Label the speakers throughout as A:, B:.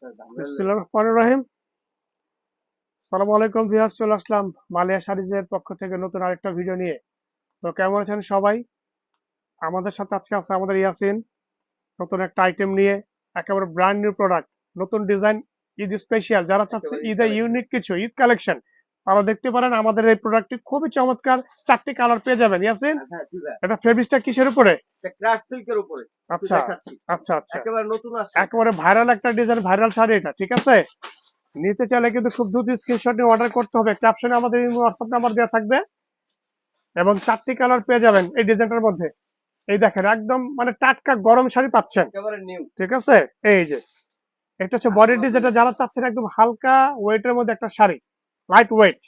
A: বিসমিল্লাহির রহমানির রহিম। আসসালামু আলাইকুম ভিউয়ার্স, চলে আসলাম মালিয়া শাড়িজের পক্ষ থেকে নতুন আরেকটা ভিডিও নিয়ে। তো কেমন আছেন সবাই? আমাদের সাথে আজকে আছে আমাদের ইয়াসিন, নতুন একটা আইটেম নিয়ে, একেবারে ব্র্যান্ড নিউ প্রোডাক্ট, নতুন ডিজাইন, ঈদ স্পেশাল। যারা চাচ্ছে ঈদে ইউনিক কিছু ঈদ কালেকশন, তারা দেখতে পারেন আমাদের এই প্রোডাক্টটি খুবই চমৎকার। 4টি কালার পেয়ে যাবেন ইয়াসিন। এটা ফেব্রিকটা কিসের উপরে?
B: ক্রাশ সিল্কের উপরে।
A: আচ্ছা
B: দেখাচ্ছি
A: আচ্ছা আচ্ছা,
B: একেবারে নতুন আসছে,
A: একেবারে ভাইরাল একটা ডিজাইন, ভাইরাল শাড়ি এটা, ঠিক আছে? নিতে চাইলে কিন্তু খুব দ্রুত স্ক্রিনশট নিয়ে অর্ডার করতে হবে। ক্যাপশনে আমাদের হোয়াটসঅ্যাপ নাম্বার দেওয়া থাকবে এবং 4টি কালার পেয়ে যাবেন এই ডিজাইনটার মধ্যে। এই দেখেন, একদম মানে টাটকা গরম শাড়ি পাচ্ছেন,
B: একেবারে নিউ।
A: ঠিক আছে? এই যে এটা হচ্ছে বডির ডিজাইনটা, যারা চাচ্ছেন একদম হালকা ওয়েটের মধ্যে একটা শাড়ি, লাইট ওয়েট,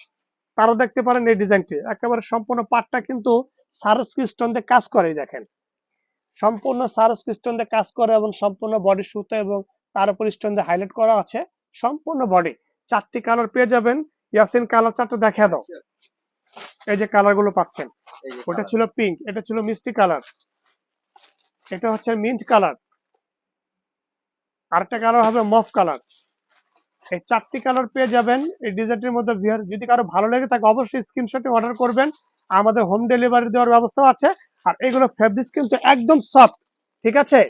A: তারা দেখতে পারেন এই ডিজাইনটি। একেবারে সম্পূর্ণ পাটটা কিন্তু সারস্কি স্টোন দিয়ে কাজ করে, এই দেখেন সম্পূর্ণ সারস্কি স্টোন দিয়ে কাজ করে এবং সম্পূর্ণ বডি সুতা এবং তার উপর স্টোন দিয়ে হাইলাইট করা আছে সম্পূর্ণ বডি। 4টি কালার পেয়ে যাবেন। ইয়াসিন কালার 4টা দেখা দাও। এই যে কালার গুলো পাচ্ছেন, ওটা ছিল পিঙ্ক, এটা ছিল মিষ্টি কালার, এটা হচ্ছে মিন্ট কালার, আরেকটা কালার হবে মফ কালার। এই 4টি কালার পেয়ে যাবেন এই ডিজাইনটির মধ্যে। যদি কারো ভালো লাগে তাকে অবশ্যই স্ক্রিনশটে অর্ডার করবেন, আমাদের হোম ডেলিভারি দেওয়ার ব্যবস্থাও আছে। আর এগুলো ফেব্রিক্স কিন্তু একদম সফট, ঠিক আছে?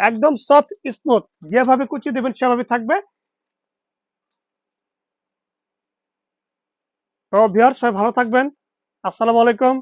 A: একদম সফট স্মুথ, যেভাবে কুচি দেবেন সেভাবে থাকবে। তো ভিউয়ার্স, সবাই ভালো থাকবেন। আসসালামু আলাইকুম।